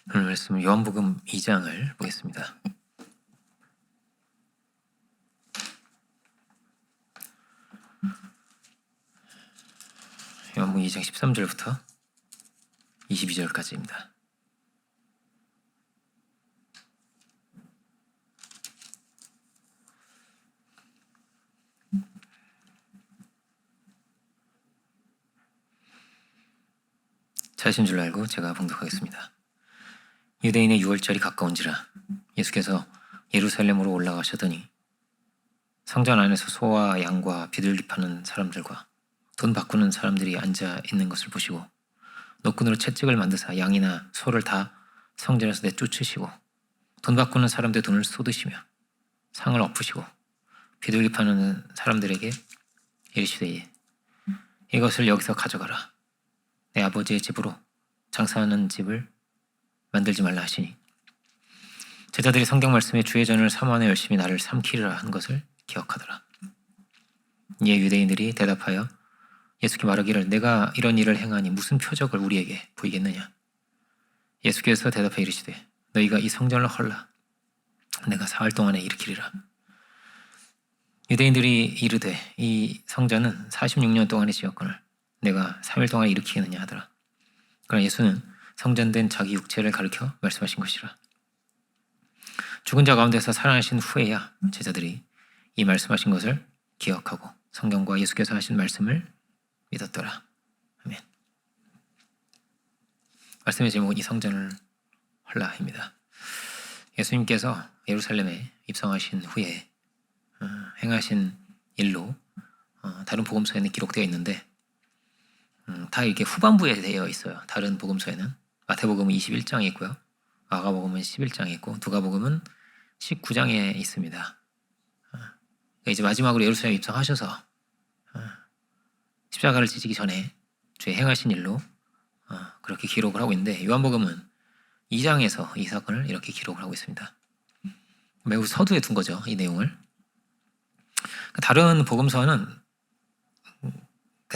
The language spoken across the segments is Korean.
오늘 말씀 요한복음 2장을 보겠습니다. 요한복음 2장 13절부터 22절까지입니다. 자신 줄 알고 제가 봉독하겠습니다. 유대인의 유월절이 가까운지라 예수께서 예루살렘으로 올라가셨더니 성전 안에서 소와 양과 비둘기 파는 사람들과 돈 바꾸는 사람들이 앉아 있는 것을 보시고 노끈으로 채찍을 만드사 양이나 소를 다 성전에서 내쫓으시고 돈 바꾸는 사람들의 돈을 쏟으시며 상을 엎으시고 비둘기 파는 사람들에게 이르시되 이것을 여기서 가져가라. 내 아버지의 집으로 장사하는 집을 만들지 말라 하시니 제자들이 성경 말씀에 주의 전을 삼원에 열심히 나를 삼키리라 한 것을 기억하더라. 이에 유대인들이 대답하여 예수께 말하기를 내가 이런 일을 행하니 무슨 표적을 우리에게 보이겠느냐. 예수께서 대답하여 이르시되 너희가 이 성전을 헐라 내가 사흘 동안에 일으키리라. 유대인들이 이르되 이 성전은 46년 동안의 지었거늘 내가 3일 동안에 일으키겠느냐 하더라. 그러나 예수는 성전된 자기 육체를 가리켜 말씀하신 것이라. 죽은 자 가운데서 살아나신 후에야 제자들이 이 말씀하신 것을 기억하고 성경과 예수께서 하신 말씀을 믿었더라. 아멘. 말씀의 제목은 이 성전을 헐라입니다. 예수님께서 예루살렘에 입성하신 후에 행하신 일로 다른 복음서에는 기록되어 있는데 다 이렇게 후반부에 되어 있어요. 다른 복음서에는 마태복음은 21장에 있고요. 마가복음은 11장에 있고 누가복음은 19장에 있습니다. 이제 마지막으로 예루살렘에 입성하셔서 십자가를 지시기 전에 주의 행하신 일로 그렇게 기록을 하고 있는데 요한복음은 2장에서 이 사건을 이렇게 기록을 하고 있습니다. 매우 서두에 둔 거죠. 이 내용을. 다른 복음서는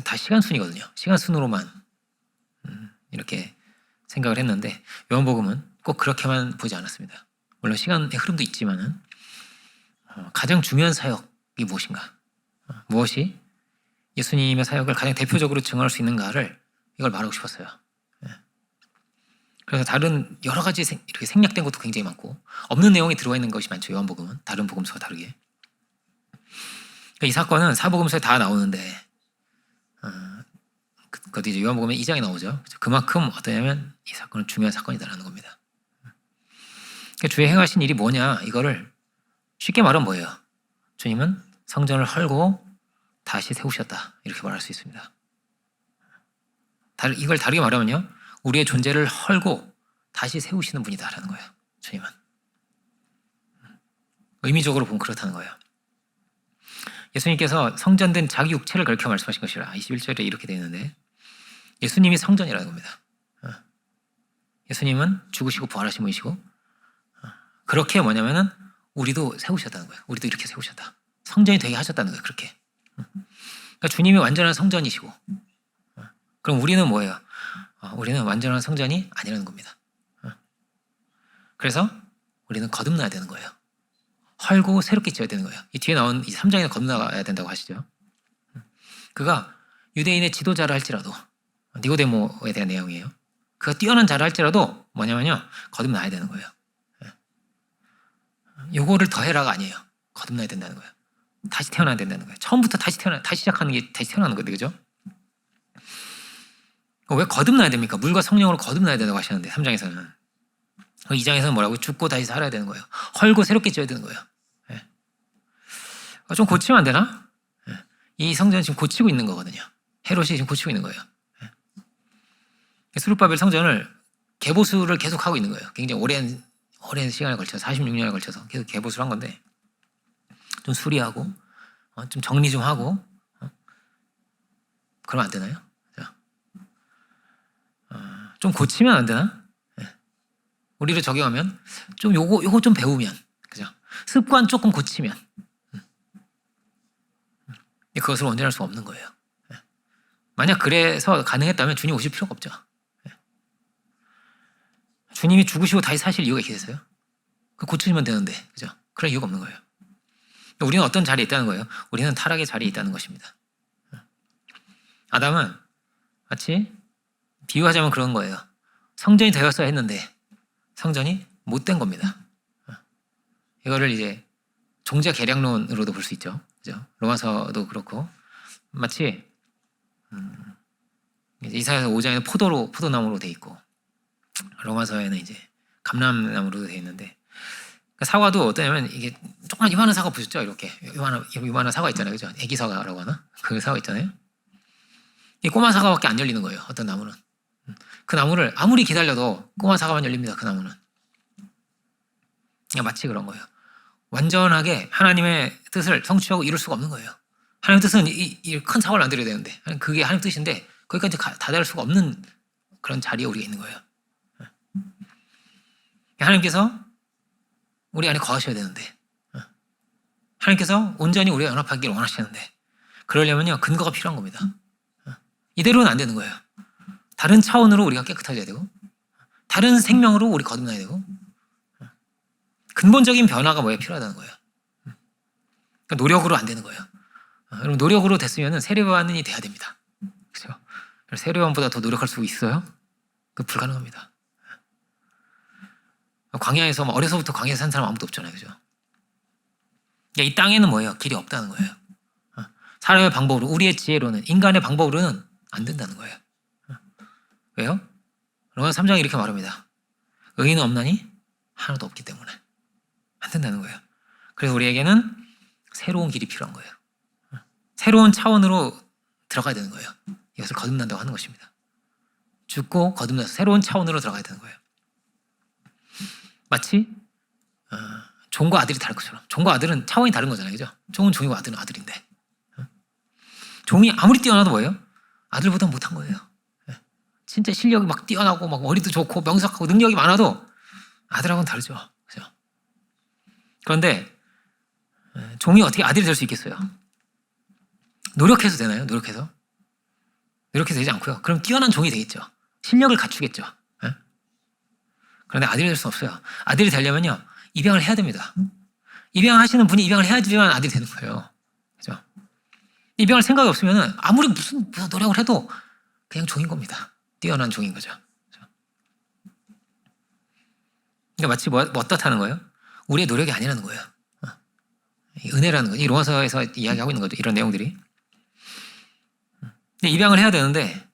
다 시간순이거든요. 시간순으로만 이렇게 생각을 했는데 요한복음은 꼭 그렇게만 보지 않았습니다. 물론 시간의 흐름도 있지만은 가장 중요한 사역이 무엇인가, 무엇이 예수님의 사역을 가장 대표적으로 증언할 수 있는가를 이걸 말하고 싶었어요. 그래서 다른 여러 가지 이렇게 생략된 것도 굉장히 많고 없는 내용이 들어와 있는 것이 많죠. 요한복음은 다른 복음서와 다르게. 이 사건은 사복음서에 다 나오는데 그것도 이제 요한복음의 2장에 나오죠. 그만큼 어떠냐면 이 사건은 중요한 사건이다라는 겁니다. 그러니까 주의 행하신 일이 뭐냐, 이거를 쉽게 말하면 뭐예요? 주님은 성전을 헐고 다시 세우셨다, 이렇게 말할 수 있습니다. 이걸 다르게 말하면요, 우리의 존재를 헐고 다시 세우시는 분이다라는 거예요. 주님은 의미적으로 보면 그렇다는 거예요. 예수님께서 성전된 자기 육체를 가리켜 말씀하신 것이라 21절에 이렇게 되어 있는데 예수님이 성전이라는 겁니다. 예수님은 죽으시고 부활하신 분이시고 그렇게 뭐냐면은 우리도 세우셨다는 거예요. 우리도 이렇게 세우셨다. 성전이 되게 하셨다는 거예요. 그렇게. 그러니까 주님이 완전한 성전이시고 그럼 우리는 뭐예요? 우리는 완전한 성전이 아니라는 겁니다. 그래서 우리는 거듭나야 되는 거예요. 헐고 새롭게 지어야 되는 거예요. 이 뒤에 나온 이 3장에는 거듭나야 된다고 하시죠. 그가 유대인의 지도자를 할지라도 니고데모에 대한 내용이에요. 그가 뛰어난 자를 할지라도 뭐냐면요, 거듭나야 되는 거예요. 요거를 더해라가 아니에요. 거듭나야 된다는 거예요. 다시 태어나야 된다는 거예요. 처음부터 다시 시작하는 게 다시 태어나는 거예요. 그죠? 왜 거듭나야 됩니까? 물과 성령으로 거듭나야 된다고 하시는데 3장에서는 2장에서는 뭐라고? 죽고 다시 살아야 되는 거예요. 헐고 새롭게 지어야 되는 거예요. 좀 고치면 안 되나? 이 성전은 지금 고치고 있는 거거든요. 헤롯이 지금 고치고 있는 거예요. 스룹바벨 성전을 개보수를 계속 하고 있는 거예요. 굉장히 오랜 시간에 걸쳐서 46년에 걸쳐서 계속 개보수를 한 건데 좀 수리하고 좀 정리 좀 하고 그러면 안 되나요? 좀 고치면 안 되나? 우리를 적용하면 좀 요거 좀 배우면, 그죠? 습관 조금 고치면 그것을 온전할 수 없는 거예요. 만약 그래서 가능했다면 주님 오실 필요가 없죠. 주님이 죽으시고 다시 사실 이유가 있겠어요? 그 고치면 되는데, 그죠? 그럴 이유가 없는 거예요. 우리는 어떤 자리에 있다는 거예요? 우리는 타락의 자리에 있다는 것입니다. 아담은 마치 비유하자면 그런 거예요. 성전이 되었어야 했는데 성전이 못된 겁니다. 이거를 이제 종자 계량론으로도 볼 수 있죠. 그죠? 로마서도 그렇고 마치 이사야서 5장에는 포도나무로 돼 있고 로마서에는 이제 감람나무로 돼 있는데 사과도 어떠냐면 이게 조그만 이만한 사과 보셨죠? 이렇게 이만한 사과 있잖아요, 그죠? 애기 사과라고 하나? 그 사과 있잖아요. 이 꼬마 사과밖에 안 열리는 거예요. 어떤 나무는 그 나무를 아무리 기다려도 꼬마 사과만 열립니다. 그 나무는 마치 그런 거예요. 완전하게 하나님의 뜻을 성취하고 이룰 수가 없는 거예요. 하나님의 뜻은 이 큰 사과를 만들어야 되는데 그게 하나님 뜻인데 거기까지 다다를 수가 없는 그런 자리에 우리가 있는 거예요. 하나님께서 우리 안에 거하셔야 되는데 하나님께서 온전히 우리와 연합하기를 원하시는데 그러려면요 근거가 필요한 겁니다. 이대로는 안 되는 거예요. 다른 차원으로 우리가 깨끗해져야 되고 다른 생명으로 우리 거듭나야 되고 근본적인 변화가 뭐에 필요하다는 거예요. 그러니까 노력으로 안 되는 거예요. 여러분 노력으로 됐으면 세례요한이 돼야 됩니다. 그렇죠? 세례요한보다 더 노력할 수 있어요? 그 불가능합니다. 광야에서 어려서부터 광야에 산 사람 아무도 없잖아요, 그죠? 이 땅에는 뭐예요? 길이 없다는 거예요. 사람의 방법으로, 우리의 지혜로는, 인간의 방법으로는 안 된다는 거예요. 왜요? 로마서 3장에 이렇게 말합니다. 의인은 없나니 하나도 없기 때문에 안 된다는 거예요. 그래서 우리에게는 새로운 길이 필요한 거예요. 새로운 차원으로 들어가야 되는 거예요. 이것을 거듭난다고 하는 것입니다. 죽고 거듭나서 새로운 차원으로 들어가야 되는 거예요. 마치 종과 아들이 다를 것처럼 종과 아들은 차원이 다른 거잖아요, 그죠? 종은 종이고 아들은 아들인데 종이 아무리 뛰어나도 뭐예요? 아들보다 못한 거예요. 진짜 실력이 막 뛰어나고 막 머리도 좋고 명석하고 능력이 많아도 아들하고는 다르죠, 그죠? 그런데 종이 어떻게 아들이 될 수 있겠어요? 노력해서 되나요? 노력해서 되지 않고요. 그럼 뛰어난 종이 되겠죠. 실력을 갖추겠죠. 그런데 아들이 될 수는 없어요. 아들이 되려면요 입양을 해야 됩니다. 입양하시는 분이 입양을 해야지만 아들이 되는 거예요. 그죠? 입양할 생각이 없으면 아무리 무슨 노력을 해도 그냥 종인 겁니다. 뛰어난 종인 거죠. 그죠? 그러니까 마치 뭐 어떻다는 거예요? 우리의 노력이 아니라는 거예요. 은혜라는 거죠. 이 로마서에서 이야기하고 있는 거죠. 이런 내용들이. 근데 입양을 해야 되는데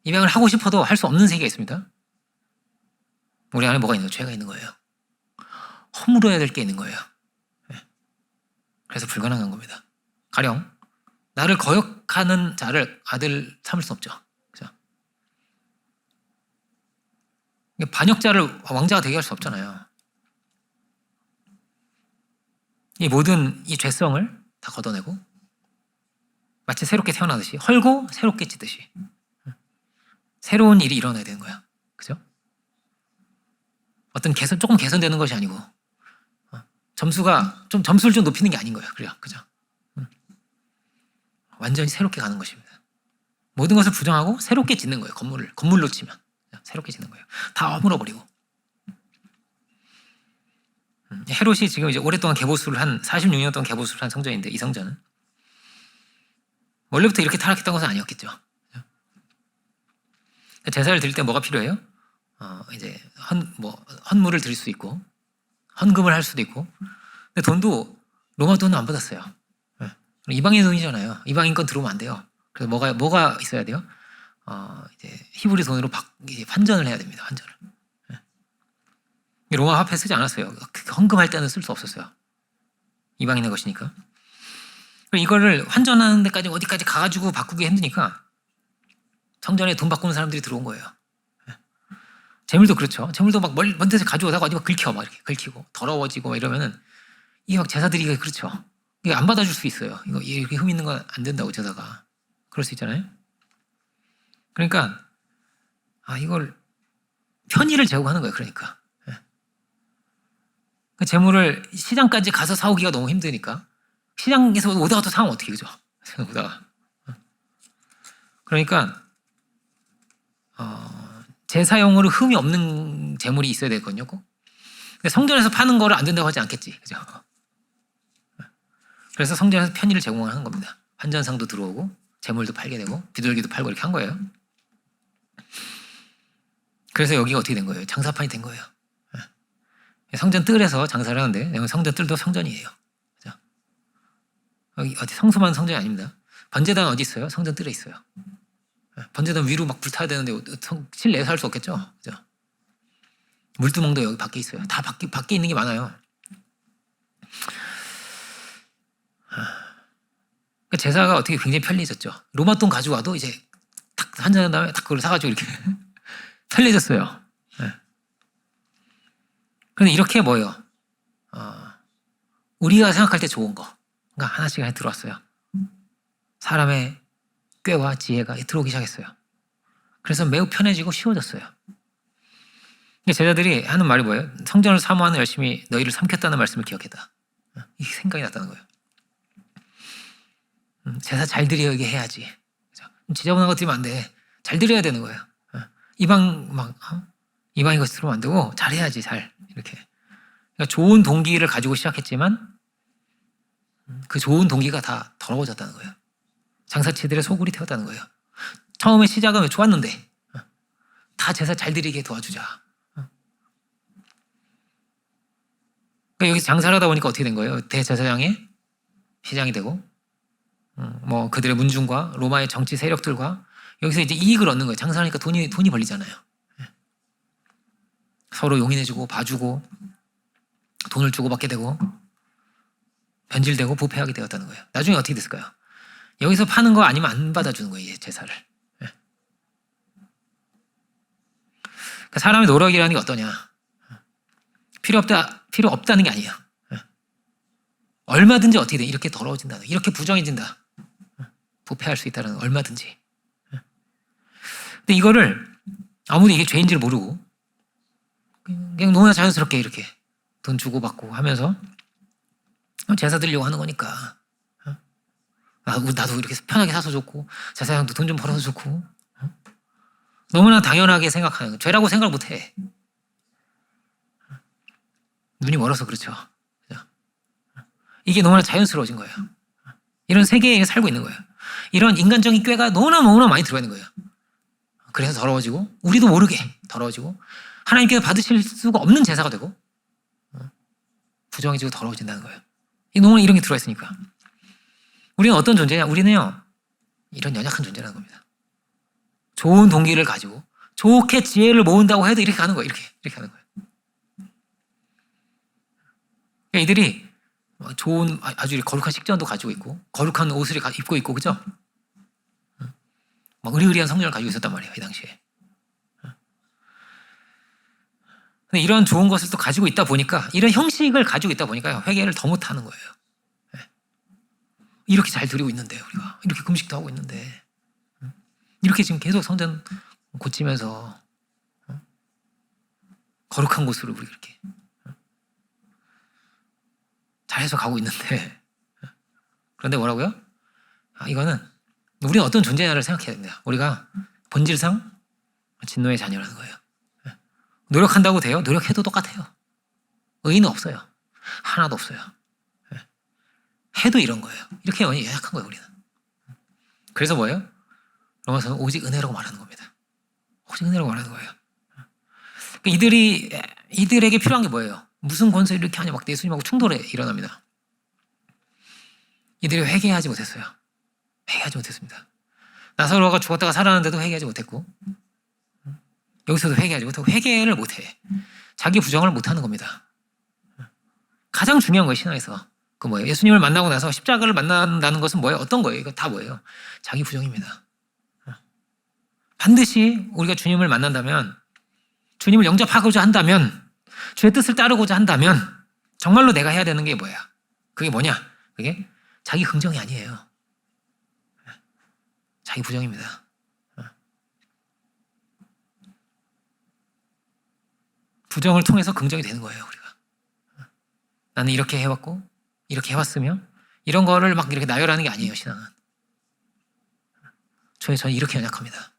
입양을 하고 싶어도 할 수 없는 세계가 있습니다. 우리 안에 뭐가 있는 거예요? 죄가 있는 거예요. 허물어야 될 게 있는 거예요. 그래서 불가능한 겁니다. 가령 나를 거역하는 자를 아들 삼을 수 없죠. 그죠? 반역자를 왕자가 되게 할 수 없잖아요. 이 모든 이 죄성을 다 걷어내고 마치 새롭게 태어나듯이 헐고 새롭게 찢듯이 새로운 일이 일어나야 되는 거야. 그죠? 어떤 조금 개선되는 것이 아니고 점수를 좀 높이는 게 아닌 거예요. 그죠? 완전히 새롭게 가는 것입니다. 모든 것을 부정하고 새롭게 짓는 거예요. 건물로 치면 새롭게 짓는 거예요. 다 허물어버리고. 헤롯이 지금 이제 오랫동안 개보수를 한 46년 동안 개보수를 한 성전인데 이 성전은 원래부터 이렇게 타락했던 것은 아니었겠죠. 제사를 드릴 때 뭐가 필요해요? 이제 헌물을 드릴 수 있고 헌금을 할 수도 있고. 근데 돈도 로마 돈은 안 받았어요. 이방인 돈이잖아요. 이방인 건 들어오면 안 돼요. 그래서 뭐가 있어야 돼요? 이제 히브리 돈으로 이제 환전을 해야 됩니다. 환전을. 로마 화폐 쓰지 않았어요. 헌금할 때는 쓸 수 없었어요. 이방인의 것이니까. 이거를 환전하는 데까지 어디까지 가가지고 바꾸기 힘드니까 성전에 돈 바꾸는 사람들이 들어온 거예요. 재물도 그렇죠. 재물도 막 먼 데서 가져오다가 어디 막 긁혀, 막 이렇게 긁히고 더러워지고 막 이러면은 이게 막 제사드리기가 그렇죠. 이게 안 받아줄 수 있어요. 이렇게 흠 있는 건 안 된다고 제사가. 그럴 수 있잖아요. 그러니까 이걸 편의를 제공하는 거예요. 그러니까 그 재물을 시장까지 가서 사오기가 너무 힘드니까 시장에서 오다가 또 사면 어떻게, 그죠? 오다가. 그러니까 제사용으로 흠이 없는 재물이 있어야 되거든요. 꼭. 근데 성전에서 파는 거를 안 된다고 하지 않겠지, 그죠? 그래서 성전에서 편의를 제공하는 겁니다. 환전상도 들어오고 재물도 팔게 되고 비둘기도 팔고 이렇게 한 거예요. 그래서 여기가 어떻게 된 거예요? 장사판이 된 거예요. 성전 뜰에서 장사를 하는데 성전 뜰도 성전이에요. 그죠? 여기 어디 성소만 성전이 아닙니다. 번제단 어디 있어요? 성전 뜰에 있어요. 번제단 위로 막 불타야 되는데 실내에서 할 수 없겠죠. 그죠? 물두멍도 여기 밖에 있어요. 다 밖에 있는 게 많아요. 제사가 어떻게 굉장히 편리해졌죠. 로마 돈 가지고 와도 이제 탁 한잔한 다음에 탁 그걸 사가지고 이렇게 편리해졌어요. 그런데 이렇게 뭐예요? 우리가 생각할 때 좋은 거가 하나씩 들어왔어요. 사람의 꾀와 지혜가 들어오기 시작했어요. 그래서 매우 편해지고 쉬워졌어요. 제자들이 하는 말이 뭐예요? 성전을 사모하는 열심히 너희를 삼켰다는 말씀을 기억해다. 이 생각이 났다는 거예요. 제사 잘 드리게 해야지. 지저분한 거 드리면 안 돼. 잘 드려야 되는 거예요. 이방인 것이 들어오면 안 되고 잘해야지, 잘. 이렇게. 그러니까 좋은 동기를 가지고 시작했지만 그 좋은 동기가 다 더러워졌다는 거예요. 장사치들의 소굴이 되었다는 거예요. 처음에 시작은 좋았는데 다 제사 잘 드리게 도와주자. 그러니까 여기서 장사를 하다 보니까 어떻게 된 거예요? 대제사장의 시장이 되고 뭐 그들의 문중과 로마의 정치 세력들과 여기서 이제 이익을 얻는 거예요. 장사하니까 돈이 벌리잖아요. 서로 용인해주고 봐주고 돈을 주고받게 되고 변질되고 부패하게 되었다는 거예요. 나중에 어떻게 됐을까요? 여기서 파는 거 아니면 안 받아주는 거예요, 제사를. 그러니까 사람의 노력이라는 게 어떠냐? 필요 없다는 게 아니에요. 얼마든지 어떻게 돼? 이렇게 더러워진다. 이렇게 부정해진다. 부패할 수 있다는 얼마든지. 근데 이거를 아무도 이게 죄인지를 모르고 그냥 너무나 자연스럽게 이렇게 돈 주고받고 하면서 제사 드리려고 하는 거니까 나도 이렇게 편하게 사서 좋고 제사장도 돈 좀 벌어서 좋고 너무나 당연하게 생각하는 거예요. 죄라고 생각을 못해. 눈이 멀어서 그렇죠. 이게 너무나 자연스러워진 거예요. 이런 세계에 살고 있는 거예요. 이런 인간적인 꾀가 너무나 많이 들어가 있는 거예요. 그래서 더러워지고 우리도 모르게 더러워지고 하나님께서 받으실 수가 없는 제사가 되고 부정해지고 더러워진다는 거예요. 너무나 이런 게 들어가 있으니까. 우리는 어떤 존재냐? 우리는요 이런 연약한 존재라는 겁니다. 좋은 동기를 가지고 좋게 지혜를 모은다고 해도 이렇게 가는 거예요. 이렇게 하는 거예요. 그러니까 이들이 좋은 아주 거룩한 식전도 가지고 있고 거룩한 옷을 입고 있고 그죠? 막 의리의리한 성전을 가지고 있었단 말이에요. 이 당시에. 근데 이런 좋은 것을 또 가지고 있다 보니까 이런 형식을 가지고 있다 보니까 회개를 더 못하는 거예요. 이렇게 잘 드리고 있는데 우리가 이렇게 금식도 하고 있는데 이렇게 지금 계속 성전 고치면서 거룩한 곳으로 우리 이렇게 잘해서 가고 있는데 그런데 뭐라고요? 이거는 우리는 어떤 존재냐를 생각해야 됩니다. 우리가 본질상 진노의 자녀라는 거예요. 노력한다고 돼요? 노력해도 똑같아요. 의의는 없어요. 하나도 없어요. 해도 이런 거예요. 이렇게 연약한 거예요, 우리는. 그래서 뭐예요? 로마서는 오직 은혜라고 말하는 겁니다. 오직 은혜라고 말하는 거예요. 이들에게 필요한 게 뭐예요? 무슨 권세를 이렇게 하냐? 막 예수님하고 충돌이 일어납니다. 이들이 회개하지 못했어요. 회개하지 못했습니다. 나사로가 죽었다가 살아났는데도 회개하지 못했고 여기서도 회개하지 못하고 회개를 못해. 자기 부정을 못하는 겁니다. 가장 중요한 거예요, 신앙에서. 그 뭐예요? 예수님을 만나고 나서 십자가를 만난다는 것은 뭐예요? 어떤 거예요? 이거 다 뭐예요? 자기 부정입니다. 반드시 우리가 주님을 만난다면 주님을 영접하고자 한다면 주의 뜻을 따르고자 한다면 정말로 내가 해야 되는 게 뭐야? 그게 뭐냐? 그게 자기 긍정이 아니에요. 자기 부정입니다. 부정을 통해서 긍정이 되는 거예요, 우리가. 나는 이렇게 해왔고 이렇게 해왔으며 이런 거를 막 이렇게 나열하는 게 아니에요, 신앙은. 저는 이렇게 연약합니다.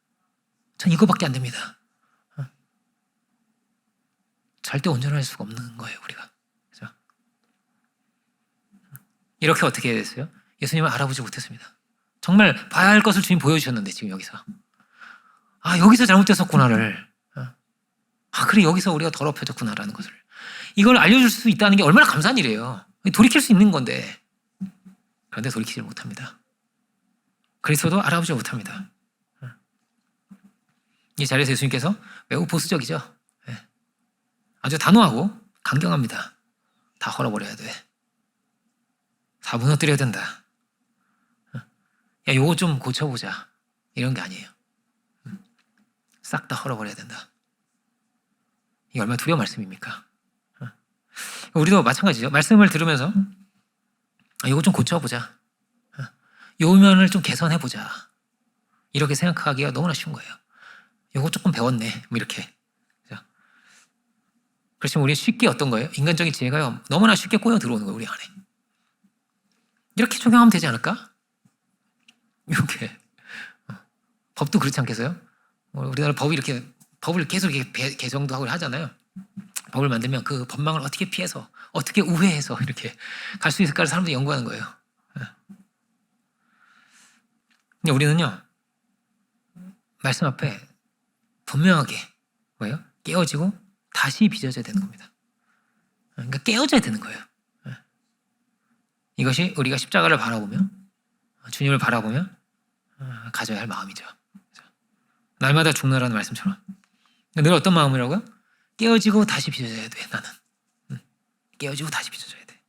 전 이거밖에 안 됩니다. 절대 온전할 수가 없는 거예요, 우리가. 그죠? 이렇게 어떻게 해야 됐어요? 예수님을 알아보지 못했습니다. 정말 봐야 할 것을 주님 보여주셨는데 지금 여기서 여기서 잘못됐었구나를 그래 여기서 우리가 더럽혀졌구나라는 것을 이걸 알려줄 수 있다는 게 얼마나 감사한 일이에요. 돌이킬 수 있는 건데 그런데 돌이키지 못합니다. 그리스도도 알아보지 못합니다. 이 자리에서 예수님께서 매우 보수적이죠. 아주 단호하고 강경합니다. 다 헐어버려야 돼. 다 무너뜨려야 된다. 야, 요거 좀 고쳐보자. 이런 게 아니에요. 싹 다 헐어버려야 된다. 이게 얼마나 두려운 말씀입니까? 우리도 마찬가지죠. 말씀을 들으면서 요거 좀 고쳐보자. 요 면을 좀 개선해보자. 이렇게 생각하기가 너무나 쉬운 거예요. 요거 조금 배웠네. 뭐 이렇게. 그렇지만 우리는 쉽게 어떤 거예요? 인간적인 지혜가요. 너무나 쉽게 꼬여 들어오는 거예요. 우리 안에. 이렇게 적용하면 되지 않을까? 이렇게. 법도 그렇지 않겠어요? 우리나라 법이 이렇게 법을 계속 이렇게 개정도 하고 하잖아요. 법을 만들면 그 법망을 어떻게 피해서 어떻게 우회해서 이렇게 갈 수 있을까를 사람들이 연구하는 거예요. 근데 우리는요 말씀 앞에 분명하게 뭐예요? 깨어지고 다시 빚어져야 되는 겁니다. 그러니까 깨어져야 되는 거예요. 이것이 우리가 십자가를 바라보며 주님을 바라보며 가져야 할 마음이죠. 날마다 죽노라는 말씀처럼 늘 어떤 마음이라고요? 깨어지고 다시 빚어져야 돼. 나는 깨어지고 다시 빚어져야 돼.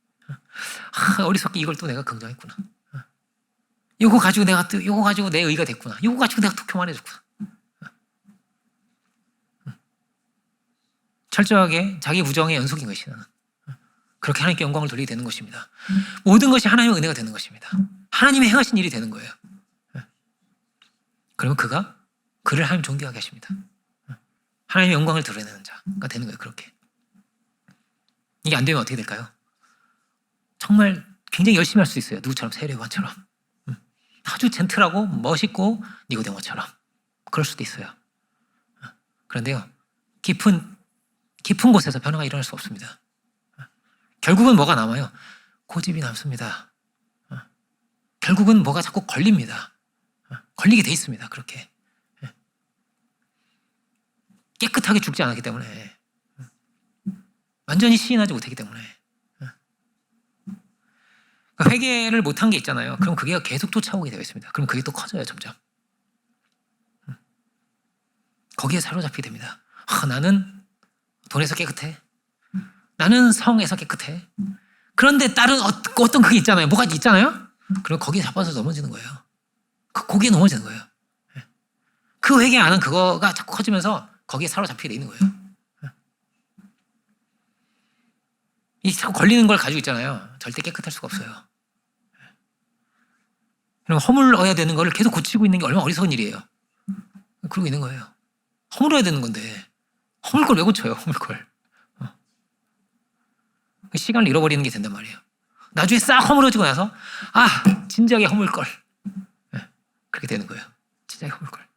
어리석게 이걸 또 내가 긍정했구나. 이거 가지고 내 의가 됐구나. 이거 가지고 내가 또 교만해졌구나. 철저하게 자기 부정의 연속인 것이 나는. 그렇게 하나님께 영광을 돌리게 되는 것입니다. 모든 것이 하나님의 은혜가 되는 것입니다. 하나님이 행하신 일이 되는 거예요. 그러면 그를 하나님 존귀하게 하십니다. 하나님의 영광을 드러내는 자가 되는 거예요. 그렇게. 이게 안 되면 어떻게 될까요? 정말 굉장히 열심히 할 수 있어요. 누구처럼? 세례요한처럼. 아주 젠틀하고 멋있고 니고데모처럼. 그럴 수도 있어요. 그런데요. 깊은 곳에서 변화가 일어날 수 없습니다. 결국은 뭐가 남아요? 고집이 남습니다. 결국은 뭐가 자꾸 걸립니다. 걸리게 돼 있습니다. 그렇게. 깨끗하게 죽지 않았기 때문에 완전히 시인하지 못했기 때문에 그러니까 회개를 못한 게 있잖아요. 그럼 그게 계속 쫓아오게 되어 있습니다. 그럼 그게 또 커져요. 점점. 거기에 사로잡히게 됩니다. 나는 돈에서 깨끗해. 나는 성에서 깨끗해. 그런데 다른 어떤 그게 있잖아요. 뭐가 있잖아요. 그럼 거기에 잡아서 넘어지는 거예요. 거기에 넘어지는 거예요. 그 회개 안 한 그거가 자꾸 커지면서 거기에 사로잡히게 돼 있는 거예요. 이 자꾸 걸리는 걸 가지고 있잖아요. 절대 깨끗할 수가 없어요. 그럼 허물어야 되는 걸 계속 고치고 있는 게 얼마나 어리석은 일이에요. 그러고 있는 거예요. 허물어야 되는 건데 허물 걸 왜 고쳐요? 허물 걸. 시간을 잃어버리는 게 된단 말이에요. 나중에 싹 허물어지고 나서 진작에 허물 걸. 그렇게 되는 거예요. 진작에 허물 걸.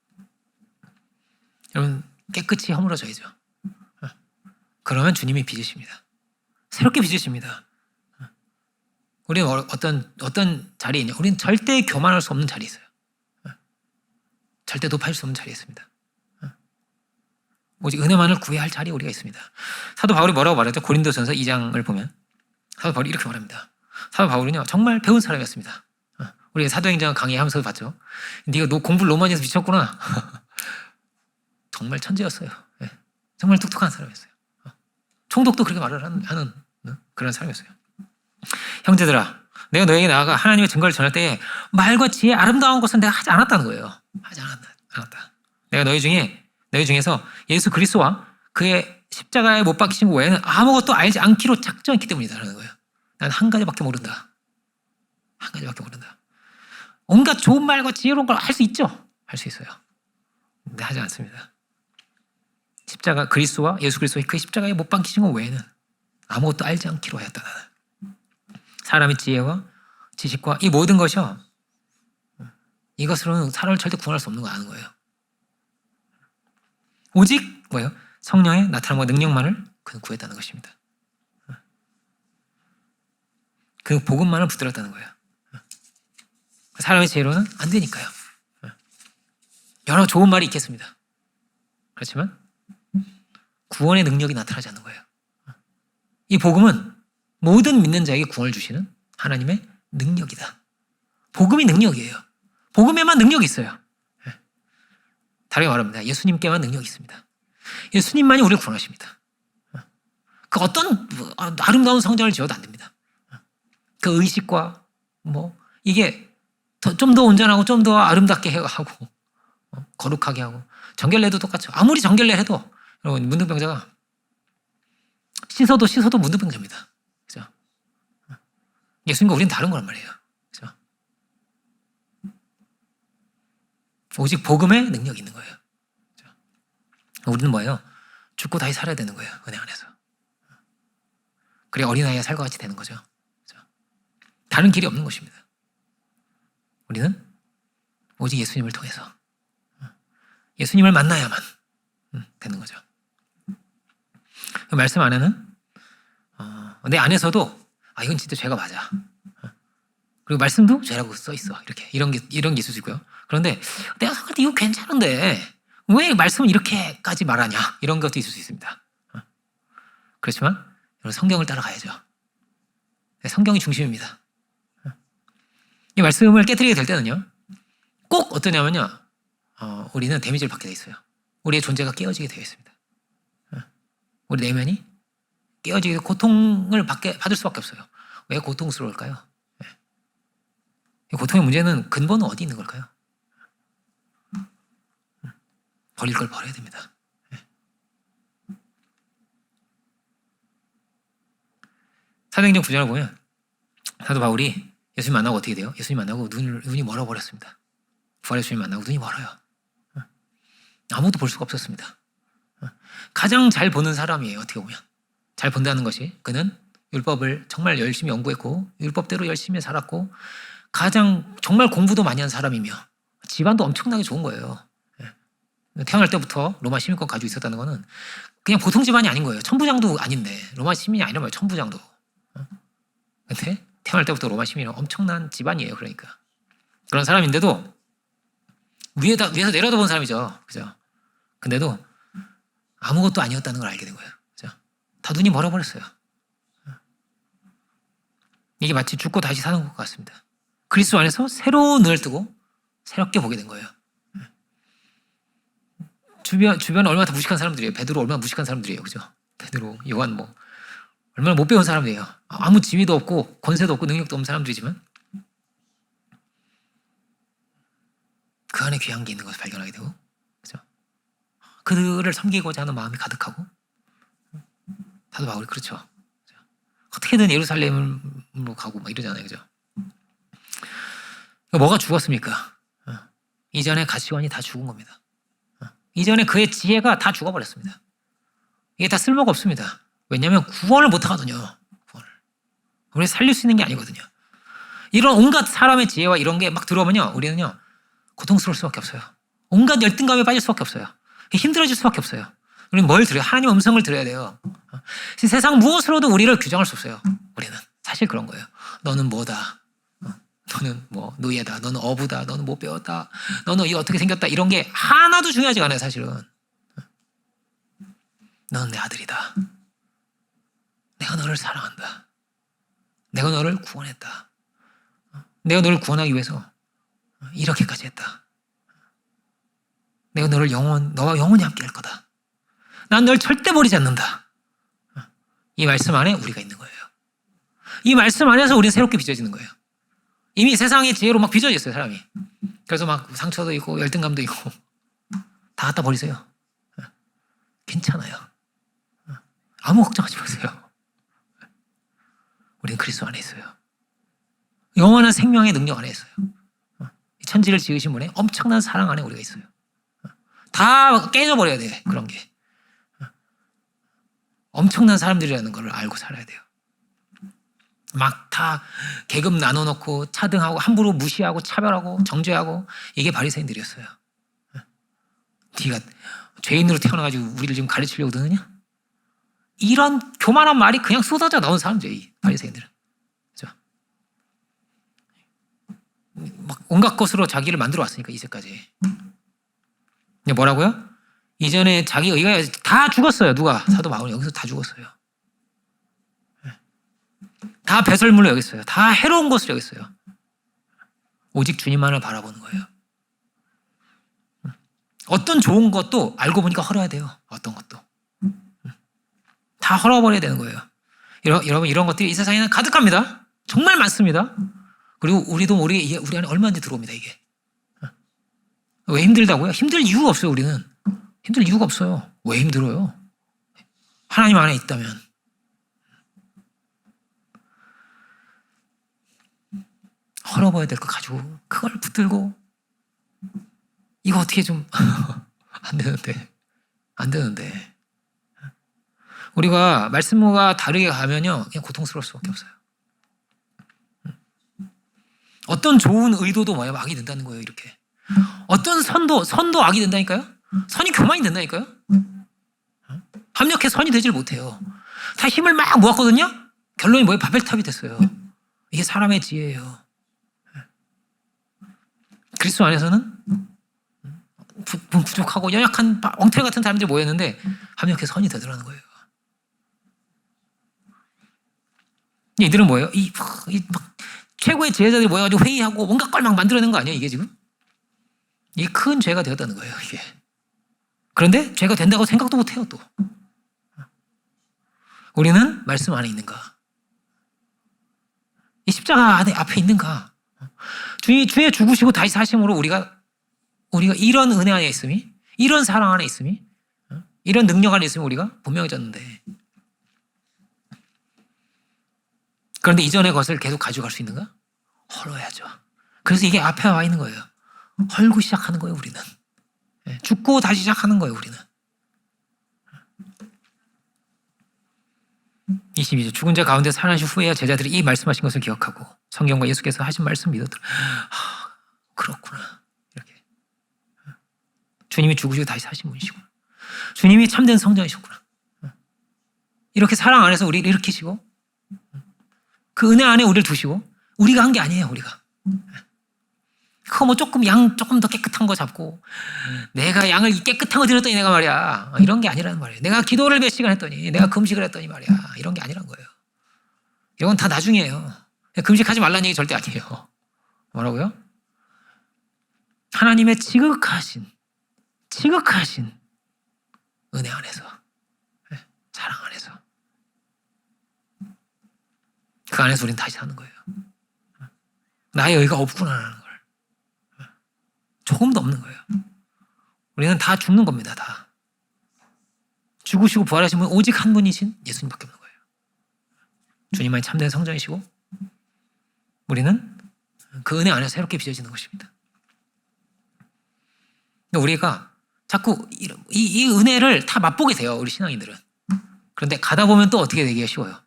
여러분 깨끗이 허물어져야죠. 그러면 주님이 빚으십니다. 새롭게 빚으십니다. 우리는 어떤 자리에 있냐? 우리는 절대 교만할 수 없는 자리에 있어요. 절대 높아질 수 없는 자리에 있습니다. 오직 은혜만을 구해야 할 자리에 우리가 있습니다. 사도 바울이 뭐라고 말하죠? 고린도전서 2장을 보면 사도 바울이 이렇게 말합니다. 사도 바울은요 정말 배운 사람이었습니다. 우리 사도행전 강의하면서 봤죠. 네가 공부를 너무 많이 해서 미쳤구나. 정말 천재였어요. 정말 똑똑한 사람이었어요. 총독도 그렇게 말을 하는 그런 사람이었어요. 형제들아, 내가 너에게 나아가 하나님의 증거를 전할 때에 말과 지혜 아름다운 것은 내가 하지 않았다는 거예요. 하지 않았다. 내가 너희 중에서 예수 그리스도와 그의 십자가에 못 박히신 것 외에는 아무것도 알지 않기로 작정했기 때문이다라는 거예요. 난 한 가지밖에 모른다. 한 가지밖에 모른다. 온갖 좋은 말과 지혜로운 걸 할 수 있죠. 할 수 있어요. 근데 하지 않습니다. 십자가 그리스도와 예수 그리스도의 그 십자가에 못 박히신 것 외에는 아무것도 알지 않기로 하였다. 나는. 사람의 지혜와 지식과 이 모든 것이요. 이것으로는 사람을 절대 구원할 수 없는 거 아는 거예요. 오직 뭐예요? 성령의 나타남과 능력만을 그는 구했다는 것입니다. 그 복음만을 붙들었다는 거예요. 사람의 지혜로는 안 되니까요. 여러 좋은 말이 있겠습니다. 그렇지만 구원의 능력이 나타나지 않는 거예요. 이 복음은 모든 믿는 자에게 구원을 주시는 하나님의 능력이다. 복음이 능력이에요. 복음에만 능력이 있어요. 다르게 말합니다. 예수님께만 능력이 있습니다. 예수님만이 우리를 구원하십니다. 그 어떤 아름다운 성전을 지어도 안 됩니다. 그 의식과 이게 좀 더 온전하고 좀 더 아름답게 하고 거룩하게 하고 정결례도 똑같죠. 아무리 정결례 해도 여러분 문둥병자가 씻어도 문둥병자입니다. 그죠? 예수님과 우리는 다른 거란 말이에요. 그죠? 오직 복음의 능력이 있는 거예요. 그죠? 우리는 뭐예요? 죽고 다시 살아야 되는 거예요. 은혜 안에서. 그래 어린아이가 살과 같이 되는 거죠. 그죠? 다른 길이 없는 것입니다. 우리는 오직 예수님을 통해서 예수님을 만나야만 되는 거죠. 그 말씀 안에는 내 안에서도 이건 진짜 죄가 맞아. 그리고 말씀도 죄라고 써 있어. 이렇게 이런 게 있을 수 있고요. 그런데 내가 생각할 때 이거 괜찮은데 왜 말씀을 이렇게까지 말하냐 이런 것도 있을 수 있습니다. 그렇지만 여러분 성경을 따라가야죠. 성경이 중심입니다. 이 말씀을 깨뜨리게 될 때는요, 꼭 어떠냐면요, 우리는 데미지를 받게 돼 있어요. 우리의 존재가 깨어지게 되어 있습니다. 우리 내면이 깨어지게 고통을 받을 수밖에 없어요. 왜 고통스러울까요? 이 고통의 문제는 근본은 어디 있는 걸까요? 버릴 걸 버려야 됩니다. 사도행전 9장을 보면 사도 바울이 예수님 만나고 어떻게 돼요? 예수님 만나고 눈이 멀어버렸습니다. 부활의 주님 만나고 눈이 멀어요. 아무것도 볼 수가 없었습니다. 가장 잘 보는 사람이에요. 어떻게 보면 잘 본다는 것이 그는 율법을 정말 열심히 연구했고 율법대로 열심히 살았고 가장 정말 공부도 많이 한 사람이며 집안도 엄청나게 좋은 거예요. 태어날 때부터 로마 시민권 가지고 있었다는 거는 그냥 보통 집안이 아닌 거예요. 천부장도 아닌데 로마 시민이 아니란 말이에요. 천부장도. 근데 태어날 때부터 로마 시민은 엄청난 집안이에요. 그러니까 그런 사람인데도 위에서 내려다본 사람이죠. 그죠? 근데도 아무것도 아니었다는 걸 알게 된 거예요. 그죠? 다 눈이 멀어버렸어요. 이게 마치 죽고 다시 사는 것 같습니다. 그리스도 안에서 새로운 눈을 뜨고 새롭게 보게 된 거예요. 주변 얼마나 다 무식한 사람들이에요. 베드로 얼마나 무식한 사람들이에요. 그죠? 베드로, 요한 얼마나 못 배운 사람들이에요. 아무 지위도 없고 권세도 없고 능력도 없는 사람들이지만 그 안에 귀한 게 있는 것을 발견하게 되고, 그죠? 그들을 섬기고자 하는 마음이 가득하고, 사도 바울이 그렇죠. 그죠? 어떻게든 예루살렘으로 가고 막 이러잖아요, 그죠? 뭐가 죽었습니까? 이전의 가치관이 다 죽은 겁니다. 이전에 그의 지혜가 다 죽어버렸습니다. 이게 다 쓸모가 없습니다. 왜냐하면 구원을 못 하거든요. 구원을. 우리 살릴 수 있는 게 아니거든요. 이런 온갖 사람의 지혜와 이런 게 막 들어오면요, 우리는요 고통스러울 수밖에 없어요. 온갖 열등감에 빠질 수밖에 없어요. 힘들어질 수밖에 없어요. 우리는 뭘 들어요? 하나님의 음성을 들어야 돼요. 세상 무엇으로도 우리를 규정할 수 없어요. 우리는 사실 그런 거예요. 너는 뭐다. 너는 뭐 노예다. 너는 어부다. 너는 못 배웠다. 너는 이거 어떻게 생겼다. 이런 게 하나도 중요하지 않아요. 사실은. 너는 내 아들이다. 내가 너를 사랑한다. 내가 너를 구원했다. 내가 너를 구원하기 위해서 이렇게까지 했다. 내가 너와 영원히 함께 할 거다. 난 널 절대 버리지 않는다. 이 말씀 안에 우리가 있는 거예요. 이 말씀 안에서 우리는 새롭게 빚어지는 거예요. 이미 세상의 지혜로 막 빚어져 있어요, 사람이. 그래서 막 상처도 있고 열등감도 있고 다 갖다 버리세요. 괜찮아요. 아무 걱정하지 마세요. 우리는 그리스도 안에 있어요. 영원한 생명의 능력 안에 있어요. 천지를 지으신 분의 엄청난 사랑 안에 우리가 있어요. 다 깨져버려야 돼, 그런 게. 엄청난 사람들이라는 걸 알고 살아야 돼요. 막 다 계급 나눠놓고 차등하고 함부로 무시하고 차별하고 정죄하고 이게 바리새인들이었어요. 네가 죄인으로 태어나가지고 우리를 지금 가르치려고 드느냐? 이런 교만한 말이 그냥 쏟아져 나온 사람들, 이 바리새인들은. 그죠? 막 온갖 것으로 자기를 만들어 왔으니까 이제까지. 근데 뭐라고요? 이전에 자기 의가 다 죽었어요. 누가? 사도 바울이 여기서 다 죽었어요. 다 배설물로 여겼어요. 다 해로운 것으로 여겼어요. 오직 주님만을 바라보는 거예요. 어떤 좋은 것도 알고 보니까 헐어야 돼요. 어떤 것도. 다 헐어버려야 되는 거예요. 여러분 이런 것들이 이 세상에는 가득합니다. 정말 많습니다. 그리고 우리도 우리 안에 얼마든지 들어옵니다. 이게. 왜 힘들다고요? 힘들 이유가 없어요. 우리는. 힘들 이유가 없어요. 왜 힘들어요? 하나님 안에 있다면. 헐어버려야 될 거 가지고 그걸 붙들고 이거 어떻게 좀 안 되는데 우리가 말씀과 다르게 가면요 그냥 고통스러울 수밖에 없어요. 어떤 좋은 의도도 뭐예요? 악이 된다는 거예요. 이렇게 어떤 선도 악이 된다니까요. 선이 교만이 된다니까요. 합력해 선이 되질 못해요. 다 힘을 막 모았거든요. 결론이 뭐예요? 바벨탑이 됐어요. 이게 사람의 지혜예요. 그리스도 안에서는 부족하고 연약한 엉터리 같은 사람들이 모였는데 합력해 선이 되더라는 거예요. 이들은 뭐예요? 막 최고의 지혜자들이 모여가지고 회의하고 뭔가 걸 막 만들어낸 거 아니에요? 이게 지금? 이게 큰 죄가 되었다는 거예요. 이게. 그런데 죄가 된다고 생각도 못해요. 또 우리는 말씀 안에 있는가? 이 십자가 앞에 있는가? 주의 죽으시고 다시 사심으로 우리가 이런 은혜 안에 있음이, 이런 사랑 안에 있음이, 이런 능력 안에 있음이 우리가 분명해졌는데 그런데 이전의 것을 계속 가져갈 수 있는가? 헐어야죠. 그래서 이게 앞에 와 있는 거예요. 헐고 시작하는 거예요. 우리는. 죽고 다시 시작하는 거예요. 우리는. 22절 죽은 자 가운데 살아나신 후에야 제자들이 이 말씀하신 것을 기억하고 성경과 예수께서 하신 말씀 믿었더라. 그렇구나. 이렇게 주님이 죽으시고 다시 사신 분이시구나. 주님이 참된 성전이셨구나. 이렇게 사랑 안에서 우리를 일으키시고 그 은혜 안에 우리를 두시고 우리가 한 게 아니에요. 우리가 그거 뭐 양 조금 더 깨끗한 거 잡고 내가 양을 깨끗한 거 드렸더니 내가 말이야 이런 게 아니라는 말이에요. 내가 기도를 몇 시간 했더니 내가 금식을 했더니 말이야 이런 게 아니란 거예요. 이건 다 나중이에요. 금식하지 말라는 얘기 절대 아니에요. 뭐라고요? 하나님의 지극하신 은혜 안에서 사랑 안에서 그 안에서 우리는 다시 사는 거예요. 나의 의가 없구나라는 걸 조금도 없는 거예요. 우리는 다 죽는 겁니다. 다 죽으시고 부활하신 분 오직 한 분이신 예수님밖에 없는 거예요. 주님만이 참된 성전이시고 우리는 그 은혜 안에서 새롭게 빚어지는 것입니다. 우리가 자꾸 이 은혜를 다 맛보게 돼요. 우리 신앙인들은. 그런데 가다 보면 또 어떻게 되기가 쉬워요.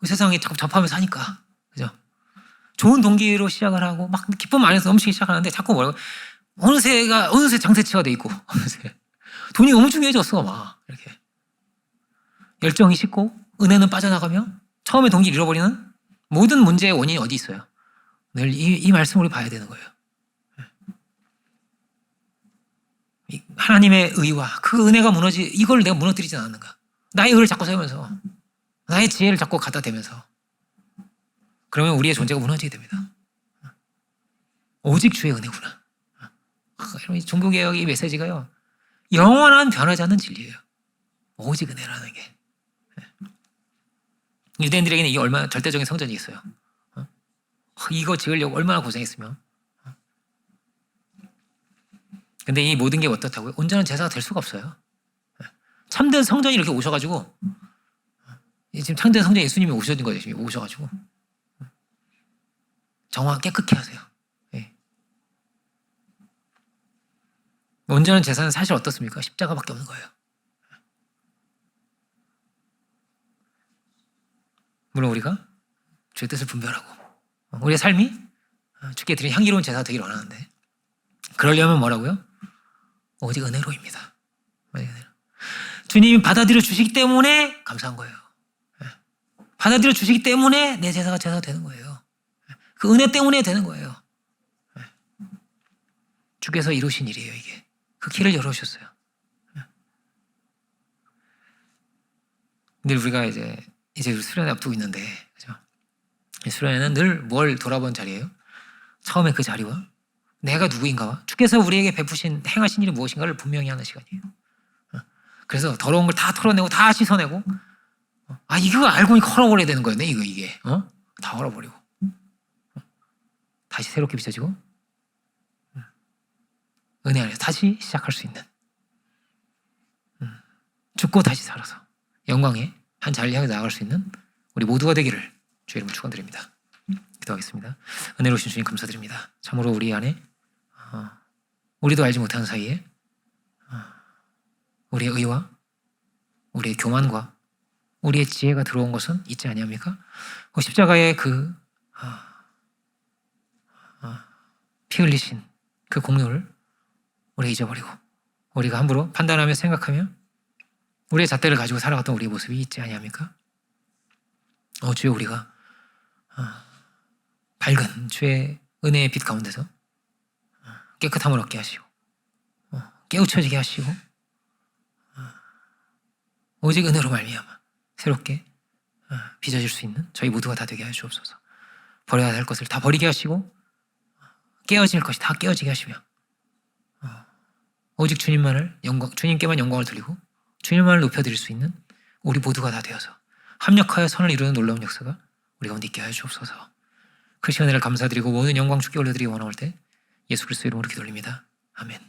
세상에 자꾸 접하면서 하니까. 그죠? 좋은 동기로 시작을 하고 막 기쁨 안에서 넘치기 시작하는데 자꾸 뭐라고 어느새 장세치가 돼 있고 어느새 돈이 너무 중요해졌어. 막 이렇게 열정이 식고 은혜는 빠져나가며 처음에 동기를 잃어버리는 모든 문제의 원인이 어디 있어요? 늘 이 말씀을 우리 봐야 되는 거예요. 하나님의 의와 그 은혜가 이걸 내가 무너뜨리지 않았는가? 나의 의를 자꾸 세우면서 나의 지혜를 자꾸 갖다 대면서 그러면 우리의 존재가 무너지게 됩니다. 오직 주의 은혜구나. 여러분, 종교개혁의 이 메시지가요. 영원한 변하지 않는 진리예요. 오직 은혜라는 게. 유대인들에게는 이게 얼마나 절대적인 성전이겠어요. 이거 지으려고 얼마나 고생했으면. 근데 이 모든 게 어떻다고요? 온전한 제사가 될 수가 없어요. 참된 성전이 이렇게 오셔가지고 지금 참된 성전 예수님이 오셔진 거예요. 지금 오셔가지고 정화 깨끗게 하세요. 네. 온전한 제사는 사실 어떻습니까? 십자가밖에 없는 거예요. 물론 우리가 주의 뜻을 분별하고 우리의 삶이 주께 드린 향기로운 제사가 되기를 원하는데 그러려면 뭐라고요? 오직 은혜로입니다. 주님이 받아들여 주시기 때문에 감사한 거예요. 받아들여 주시기 때문에 내 제사가 되는 거예요. 그 은혜 때문에 되는 거예요. 주께서 이루신 일이에요, 이게. 그 길을 열어주셨어요. 근데 우리가 이제 수련회 앞두고 있는데, 그죠? 수련회는 늘 뭘 돌아본 자리예요? 처음에 그 자리와 내가 누구인가와 주께서 우리에게 베푸신 행하신 일이 무엇인가를 분명히 하는 시간이에요. 그래서 더러운 걸 다 털어내고 다 씻어내고, 이거 알고 헐어버려야 되는 거였네, 이게. 다 헐어버리고 다시 새롭게 비춰지고 은혜 안에서 다시 시작할 수 있는, 죽고 다시 살아서 영광의 한 자리를 향해 나아갈 수 있는 우리 모두가 되기를 주의 이름으로 축원드립니다. 기도하겠습니다. 은혜로우신 주님 감사드립니다. 참으로 우리 안에 우리도 알지 못하는 사이에 우리의 의와 우리의 교만과 우리의 지혜가 들어온 것은 있지 아니합니까? 그 십자가의 그 피 흘리신 그 공로를 우리가 잊어버리고 우리가 함부로 판단하며 생각하며 우리의 잣대를 가지고 살아갔던 우리의 모습이 있지 아니합니까? 주여, 우리가 밝은 주의 은혜의 빛 가운데서 깨끗함을 얻게 하시고 깨우쳐지게 하시고 오직 은혜로 말미암아 새롭게 빚어질 수 있는 저희 모두가 다 되게 하여 주옵소서. 버려야 할 것을 다 버리게 하시고 깨어질 것이 다 깨어지게 하시며 오직 주님께만 영광을 돌리고 주님만을 높여드릴 수 있는 우리 모두가 다 되어서 합력하여 선을 이루는 놀라운 역사가 우리 가운데 있게 하여 주옵소서. 그 시간을 감사드리고 모든 영광 주께 올려드리기 원할 때 예수 그리스도 이름으로 기도드립니다. 아멘.